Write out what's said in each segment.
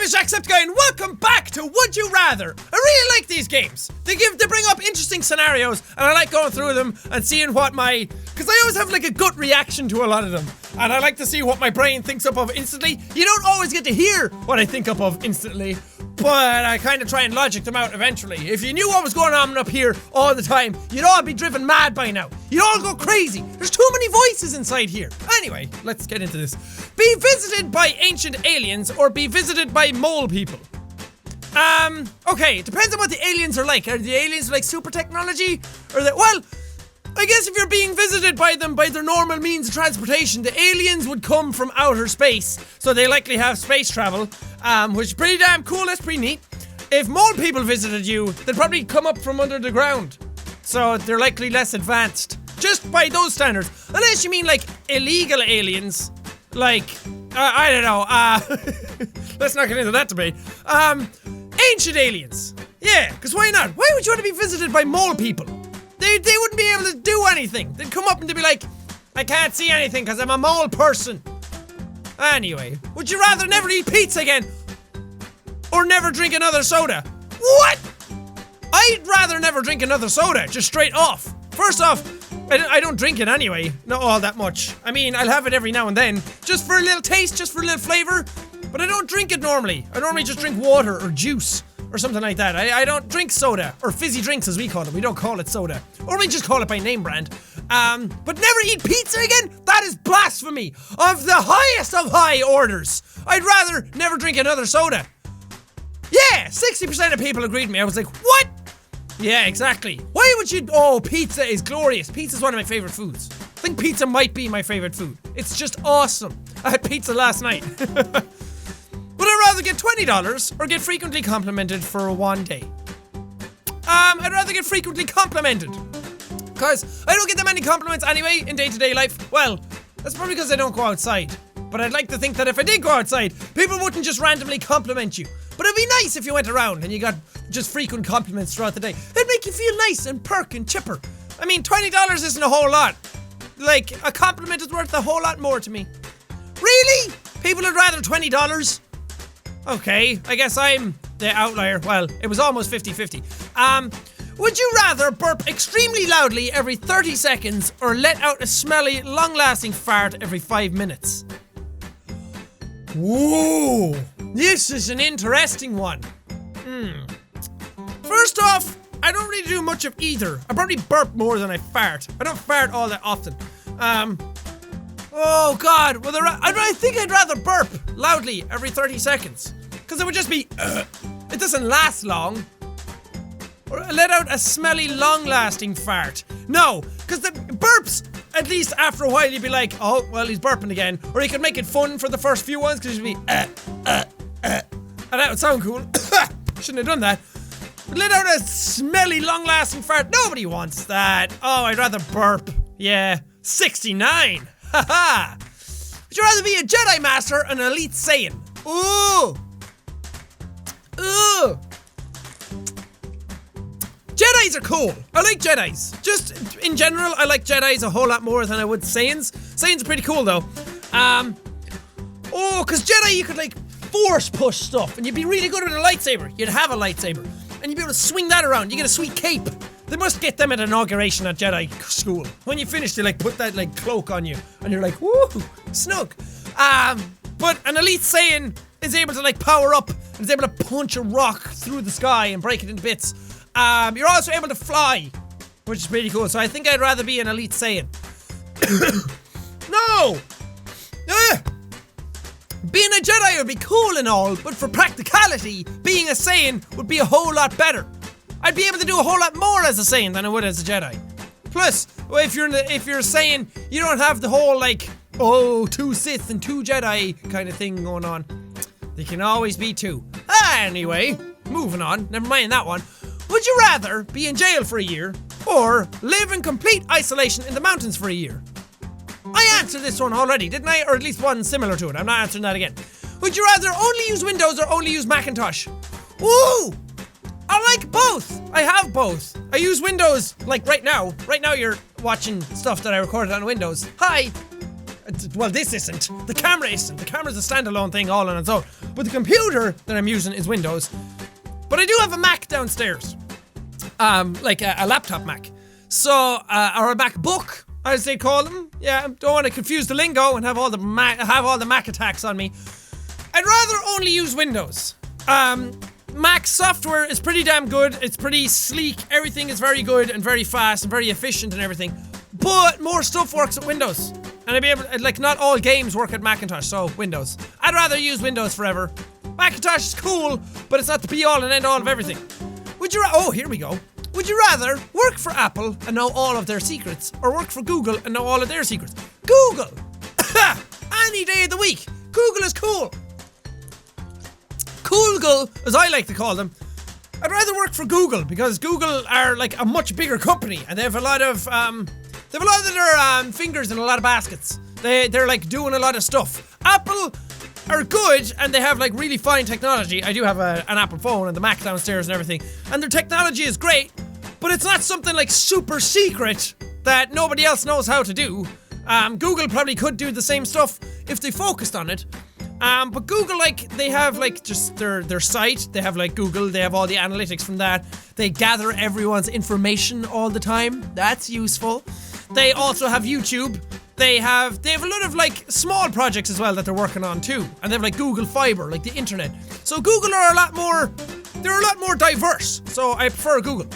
name is Jacksepticeye and welcome back to Would You Rather. I really like these games. They bring up interesting scenarios and I like going through them and seeing what because I always have like a gut reaction to a lot of them. And I like to see what my brain thinks up of instantly. You don't always get to hear what I think up of instantly, but I kind of try and logic them out eventually. If you knew what was going on up here all the time, you'd all be driven mad by now. You'd all go crazy. There's too many voices inside here. Anyway, let's get into this. Be visited by ancient aliens or be visited by mole people? Okay, it depends on what the aliens are like. Are the aliens like super technology? Well, I guess if you're being visited by them by their normal means of transportation, the aliens would come from outer space, so they likely have space travel, which is pretty damn cool. That's pretty neat. If mole people visited you, they'd probably come up from under the ground, so they're likely less advanced, just by those standards. Unless you mean like illegal aliens, like I don't know. Let's not get into that debate. Ancient aliens, yeah, because why not? Why would you want to be visited by mole people? They wouldn't be able to do anything. They'd come up and they'd be like, I can't see anything because I'm a mole person. Anyway, would you rather never eat pizza again or never drink another soda? What? I'd rather never drink another soda, just straight off. First off, I don't drink it anyway, not all that much. I mean, I'll have it every now and then, just for a little taste, just for a little flavor, but I don't drink it normally. I normally just drink water or juice or something like that. I don't drink soda, or fizzy drinks as we call it. We don't call it soda, or we just call it by name brand. But never eat pizza again? That is blasphemy of the highest of high orders. I'd rather never drink another soda. Yeah, 60% of people agreed with me. I was like, what? Yeah, exactly. Why would you? Oh, pizza is glorious. Pizza is one of my favorite foods. I think pizza might be my favorite food. It's just awesome. I had pizza last night. Would I rather get $20 or get frequently complimented for one day? I'd rather get frequently complimented. Because I don't get that many compliments anyway in day-to-day life. Well, that's probably because I don't go outside. But I'd like to think that if I did go outside, people wouldn't just randomly compliment you. But it'd be nice if you went around and you got just frequent compliments throughout the day. It'd make you feel nice and perk and chipper. I mean, $20 isn't a whole lot. Like, a compliment is worth a whole lot more to me. Really? People would rather $20? Okay, I guess I'm the outlier. Well, it was almost 50-50. Would you rather burp extremely loudly every 30 seconds or let out a smelly, long-lasting fart every 5 minutes? Whoa, this is an interesting one. First off, I don't really do much of either. I probably burp more than I fart. I don't fart all that often. Oh god, well, I think I'd rather burp loudly every 30 seconds. Because it would just be, it doesn't last long. Or let out a smelly, long-lasting fart. No, because the burps, at least after a while, you'd be like, oh, well, he's burping again. Or you could make it fun for the first few ones, because you'd be, and that would sound cool. Shouldn't have done that. But let out a smelly, long-lasting fart. Nobody wants that. Oh, I'd rather burp. Yeah, 69. Haha. Would you rather be a Jedi Master or an elite Saiyan? Ooh. Ooh. Jedis are cool. I like Jedis. Just in general, I like Jedis a whole lot more than I would Saiyans. Saiyans are pretty cool though. Cause Jedi you could like force push stuff and you'd be really good with a lightsaber. You'd have a lightsaber and you'd be able to swing that around. You get a sweet cape. They must get them at inauguration at Jedi school. When you finish, they like put that like cloak on you and you're like, woo, snug. But an elite Saiyan is able to like power up and is able to punch a rock through the sky and break it into bits. You're also able to fly, which is pretty cool. So I think I'd rather be an elite Saiyan. No! Being a Jedi would be cool and all, but for practicality, being a Saiyan would be a whole lot better. I'd be able to do a whole lot more as a Saiyan than I would as a Jedi. Plus, if you're a Saiyan, you don't have the whole like, oh, 2 Sith and 2 Jedi kind of thing going on. They can always be 2. Anyway, moving on. Never mind that one. Would you rather be in jail for a year or live in complete isolation in the mountains for a year? I answered this one already, didn't I? Or at least one similar to it. I'm not answering that again. Would you rather only use Windows or only use Macintosh? Woo! I like both. I have both. I use Windows like right now. Right now you're watching stuff that I recorded on Windows. Hi. Well, this isn't. The camera isn't. The camera's a standalone thing all on its own. But the computer that I'm using is Windows. But I do have a Mac downstairs. Like a laptop Mac. So, or a MacBook, as they call them. Yeah, don't want to confuse the lingo and have all the Mac attacks on me. I'd rather only use Windows. Mac software is pretty damn good. It's pretty sleek. Everything is very good and very fast and very efficient and everything. But more stuff works at Windows. And I'd be able to, like, not all games work at Macintosh, so Windows. I'd rather use Windows forever. Macintosh is cool, but it's not the be all and end all of everything. Oh, here we go. Would you rather work for Apple and know all of their secrets, or work for Google and know all of their secrets? Google! Any day of the week. Google is cool. Google, as I like to call them. I'd rather work for Google, because Google are like a much bigger company, and they have a lot of their fingers in a lot of baskets. They're like doing a lot of stuff. Apple are good, and they have like really fine technology. I do have an Apple phone and the Mac downstairs and everything, and their technology is great, but it's not something like super secret that nobody else knows how to do. Google probably could do the same stuff if they focused on it. But Google, like, they have like just their site. They have like Google. They have all the analytics from that. They gather everyone's information all the time. That's useful. They also have YouTube. They have a lot of like small projects as well that they're working on too. And they have like Google Fiber, like the internet. So Google are they're a lot more diverse. So I prefer Google.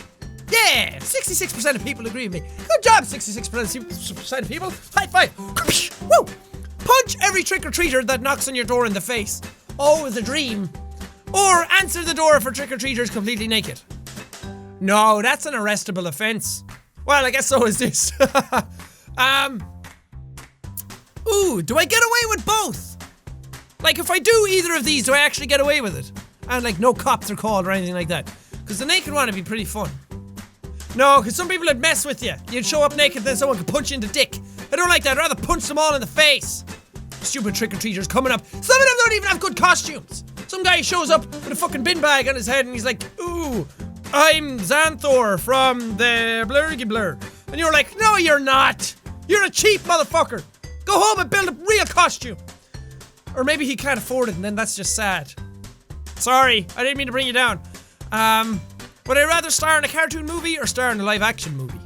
Yeah, 66% of people agree with me. Good job, 66% of people. High five. Woo! Punch every trick-or-treater that knocks on your door in the face. Always a dream. Or answer the door for trick-or-treaters completely naked. No, that's an arrestable offense. Well, I guess so is this. Ooh, do I get away with both? Like, if I do either of these, do I actually get away with it? And like, no cops are called or anything like that. Because the naked one would be pretty fun. No, because some people would mess with you. You'd show up naked, then someone could punch you in the dick. I don't like that. I'd rather punch them all in the face. Stupid trick-or-treaters coming up. Some of them don't even have good costumes. Some guy shows up with a fucking bin bag on his head and he's like, ooh, I'm Xanthor from the Blurgy Blur. And you're like, no, you're not. You're a cheap motherfucker. Go home and build a real costume. Or maybe he can't afford it and then that's just sad. Sorry, I didn't mean to bring you down. Would I rather star in a cartoon movie or star in a live action movie?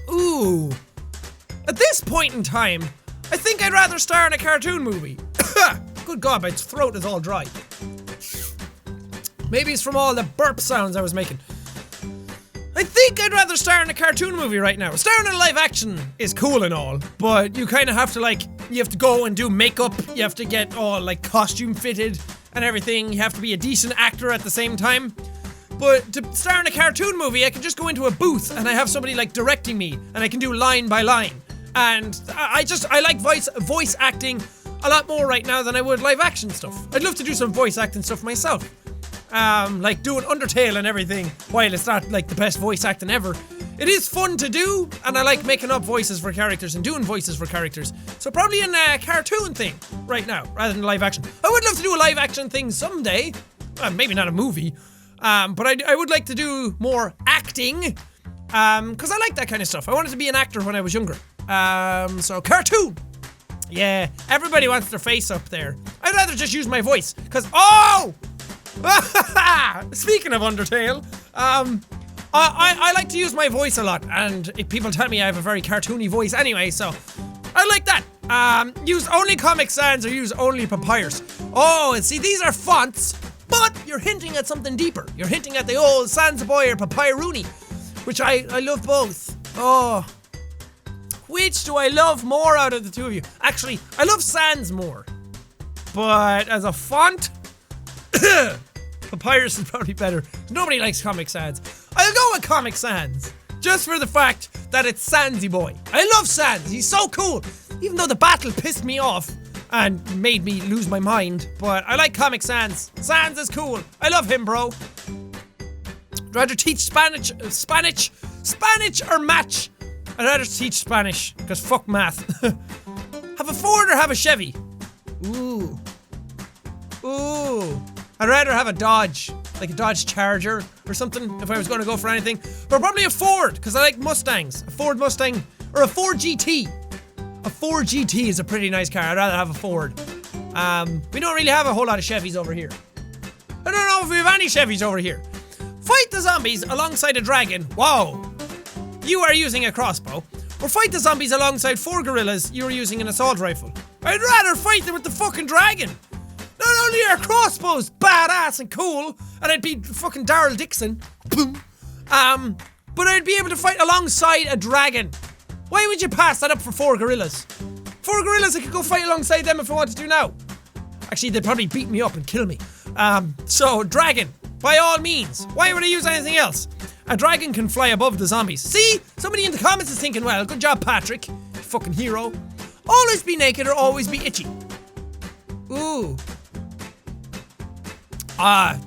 Ooh. At this point in time, I think I'd rather star in a cartoon movie. Good God, my throat is all dry. Maybe it's from all the burp sounds I was making. I think I'd rather star in a cartoon movie right now. Starring in a live action is cool and all, but you kind of have to you have to go and do makeup. You have to get all like costume fitted and everything. You have to be a decent actor at the same time. But to star in a cartoon movie, I can just go into a booth and I have somebody like directing me and I can do line by line. And I like voice acting a lot more right now than I would live action stuff. I'd love to do some voice acting stuff myself. Like doing Undertale and everything, while it's not like the best voice acting ever. It is fun to do, and I like making up voices for characters and doing voices for characters. So probably in a cartoon thing right now, rather than live action. I would love to do a live action thing someday. Maybe not a movie. But I would like to do more acting. Because I like that kind of stuff. I wanted to be an actor when I was younger. So cartoon. Yeah, everybody wants their face up there. I'd rather just use my voice. Because, oh! Speaking of Undertale, I like to use my voice a lot, and people tell me I have a very cartoony voice anyway, so I like that. Use only Comic Sans or use only Papyrus. Oh, and see, these are fonts, but you're hinting at something deeper. You're hinting at the old Sans Boy or Papyruni, which I love both. Oh, which do I love more out of the two of you? Actually, I love Sans more, but as a font, Papyrus is probably better. Nobody likes Comic Sans. I'll go with Comic Sans, just for the fact that it's Sansy Boy. I love Sans, he's so cool. Even though the battle pissed me off and made me lose my mind, but I like Comic Sans. Sans is cool. I love him, bro. I'd rather teach Spanish or match. I'd rather teach Spanish, because fuck math. Have a Ford or have a Chevy? Ooh. I'd rather have a Dodge, like a Dodge Charger or something if I was going to go for anything. But probably a Ford, because I like Mustangs. A Ford Mustang or a Ford GT. A Ford GT is a pretty nice car. I'd rather have a Ford. We don't really have a whole lot of Chevys over here. I don't know if we have any Chevys over here. Fight the zombies alongside a dragon. Wow. You are using a crossbow. Or fight the zombies alongside 4 gorillas. You are using an assault rifle. I'd rather fight them with the fucking dragon. Not only are crossbows badass and cool, and I'd be fucking Daryl Dixon. Boom. But I'd be able to fight alongside a dragon. Why would you pass that up for 4 gorillas? 4 gorillas, I could go fight alongside them if I wanted to now. Actually, they'd probably beat me up and kill me. So, dragon, by all means. Why would I use anything else? A dragon can fly above the zombies. See? Somebody in the comments is thinking, well, good job, Patrick. You fucking hero. Always be naked or always be itchy. Ooh.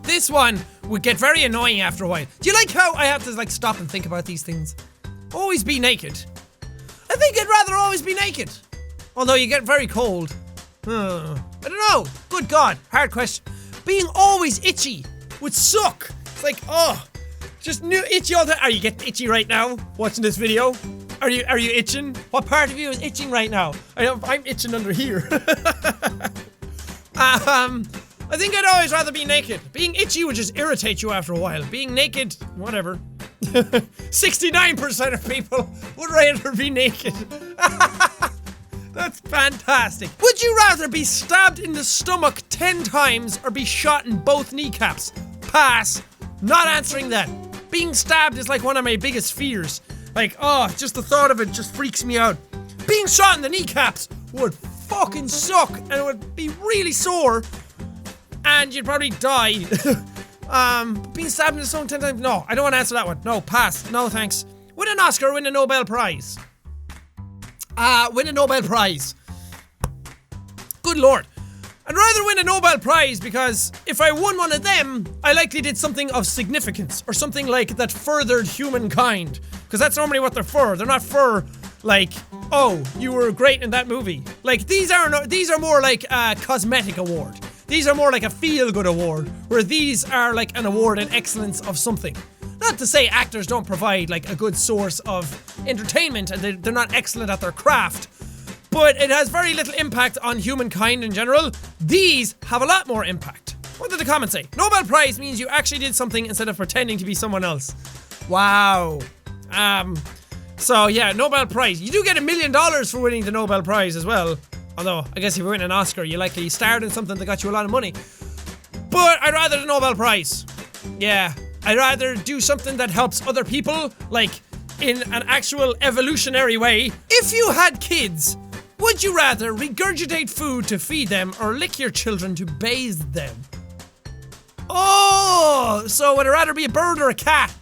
This one would get very annoying after a while. Do you like how I have to like stop and think about these things? Always be naked. I think I'd rather always be naked. Although you get very cold. I don't know. Good God. Hard question. Being always itchy would suck. It's like, oh, just itchy all the time. Are you getting itchy right now watching this video? Are you itching? What part of you is itching right now? I'm itching under here. I think I'd always rather be naked. Being itchy would just irritate you after a while. Being naked, whatever. 69% of people would rather be naked. That's fantastic. Would you rather be stabbed in the stomach 10 times or be shot in both kneecaps? Pass. Not answering that. Being stabbed is like one of my biggest fears. Like, oh, just the thought of it just freaks me out. Being shot in the kneecaps would fucking suck and it would be really sore. And you'd probably die. Being stabbed in the stomach 10 times? No, I don't want to answer that one. No, pass. No, thanks. Win an Oscar, win a Nobel Prize. Win a Nobel Prize. Good Lord. I'd rather win a Nobel Prize because if I won one of them, I likely did something of significance or something like that furthered humankind. Because that's normally what they're for. They're not for, like, oh, you were great in that movie. Like, these are more like a cosmetic award. These are more like a feel-good award, where these are like an award in excellence of something. Not to say actors don't provide like a good source of entertainment and they're not excellent at their craft, but it has very little impact on humankind in general. These have a lot more impact. What did the comment say? Nobel Prize means you actually did something instead of pretending to be someone else. Wow. So yeah, Nobel Prize. You do get $1 million for winning the Nobel Prize as well. Although, I guess if you win an Oscar, you likely starred in something that got you a lot of money. But I'd rather the Nobel Prize. Yeah, I'd rather do something that helps other people, like, in an actual evolutionary way. If you had kids, would you rather regurgitate food to feed them or lick your children to bathe them? Oh, so would I rather be a bird or a cat?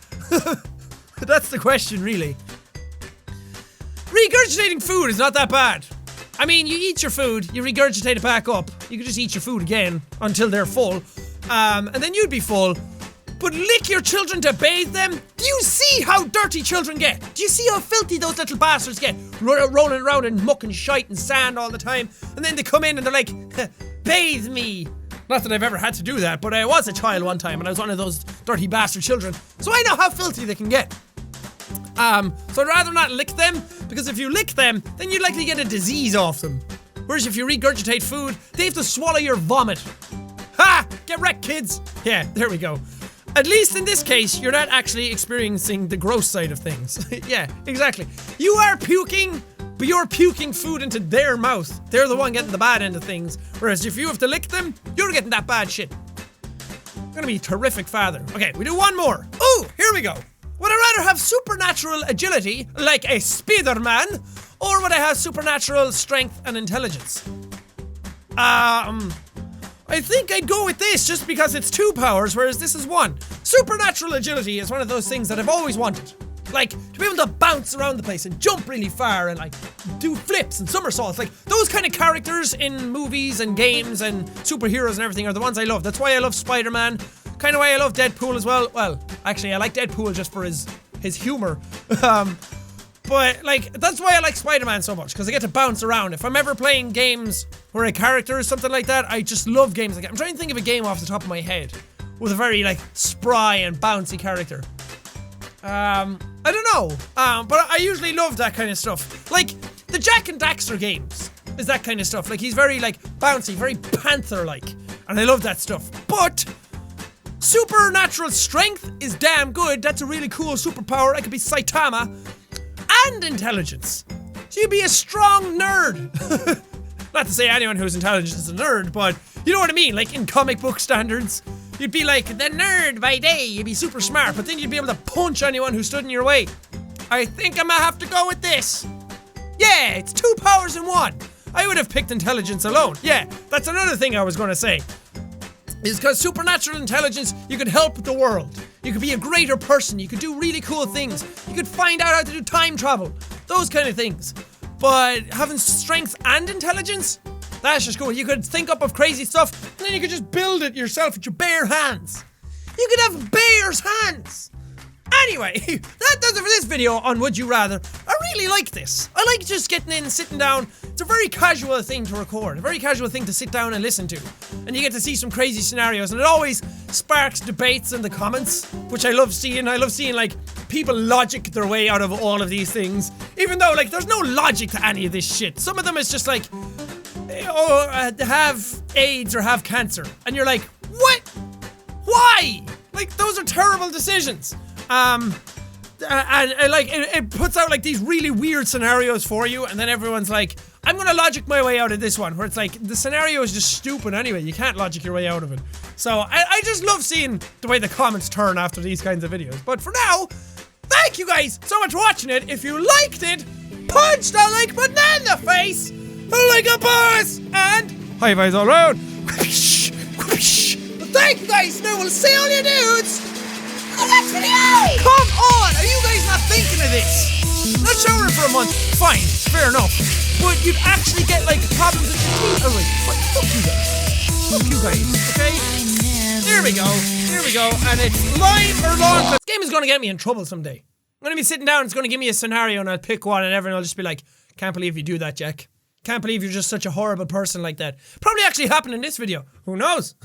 That's the question, really. Regurgitating food is not that bad. I mean, you eat your food, you regurgitate it back up. You can just eat your food again until they're full. And then you'd be full. But lick your children to bathe them? Do you see how dirty children get? Do you see how filthy those little bastards get? Rolling around in muck and shite and sand all the time. And then they come in and they're like, bathe me. Not that I've ever had to do that, but I was a child one time and I was one of those dirty bastard children. So I know how filthy they can get. So I'd rather not lick them, because if you lick them, then you'd likely get a disease off them. Whereas if you regurgitate food, they have to swallow your vomit. Ha! Get wrecked, kids! Yeah, there we go. At least in this case, you're not actually experiencing the gross side of things. Yeah, exactly. You are puking, but you're puking food into their mouth. They're the one getting the bad end of things. Whereas if you have to lick them, you're getting that bad shit. I'm gonna be a terrific father. Okay, we do one more. Ooh, here we go. Would I rather have supernatural agility, like a Spider-Man, or would I have supernatural strength and intelligence? I think I'd go with this just because it's 2 powers, whereas this is 1. Supernatural agility is one of those things that I've always wanted. Like, to be able to bounce around the place and jump really far and, like, do flips and somersaults. Like, those kind of characters in movies and games and superheroes and everything are the ones I love. That's why I love Spider-Man. Kind of why I love Deadpool as well. Well, actually, I like Deadpool just for his humor. But, like, that's why I like Spider-Man so much, because I get to bounce around. If I'm ever playing games where a character is something like that, I just love games like that. I'm trying to think of a game off the top of my head with a very, like, spry and bouncy character. I don't know. But I usually love that kind of stuff. Like, The Jack and Daxter games is that kind of stuff. Like, he's very, like, bouncy, very panther-like. And I love that stuff. But supernatural strength is damn good. That's a really cool superpower. I could be Saitama. And intelligence. So you'd be a strong nerd. Not to say anyone who's intelligent is a nerd, but you know what I mean? Like, in comic book standards, you'd be like the nerd by day. You'd be super smart, but then you'd be able to punch anyone who stood in your way. I think I'm gonna have to go with this. Yeah, it's 2 powers in 1. I would have picked intelligence alone. Yeah, that's another thing I was gonna say. Is because supernatural intelligence, you could help the world. You could be a greater person. You could do really cool things. You could find out how to do time travel. Those kind of things. But having strength and intelligence? That's just cool. You could think up of crazy stuff, and then you could just build it yourself with your bare hands. You could have bear's hands. Anyway, that does it for this video on Would You Rather. I really like this. I like just getting in, sitting down. It's a very casual thing to record, a very casual thing to sit down and listen to. And you get to see some crazy scenarios, and it always sparks debates in the comments, which I love seeing. I love seeing, like, people logic their way out of all of these things. Even though, like, there's no logic to any of this shit. Some of them is just like, have AIDS or have cancer. And you're like, what? Why? Like, those are terrible decisions. And like, it puts out like these really weird scenarios for you, and then everyone's like, I'm gonna logic my way out of this one, where it's like, the scenario is just stupid anyway, you can't logic your way out of it. So, I just love seeing the way the comments turn after these kinds of videos. But for now, thank you guys so much for watching it. If you liked it, punch that like button in the face like a boss, and high fives all around. But thank you guys, now we'll see all you dudes the next video! Come on! Are you guys not thinking of this? Not showering for a month, fine, fair enough. But you'd actually get, like, problems with your teeth. Alright, fuck you guys. Fuck you guys, okay? There we go, and it's lime or lawn. This game is gonna get me in trouble someday. I'm gonna be sitting down, it's gonna give me a scenario, and I'll pick one, and everyone will just be like, can't believe you do that, Jack. Can't believe you're just such a horrible person like that. Probably actually happened in this video. Who knows?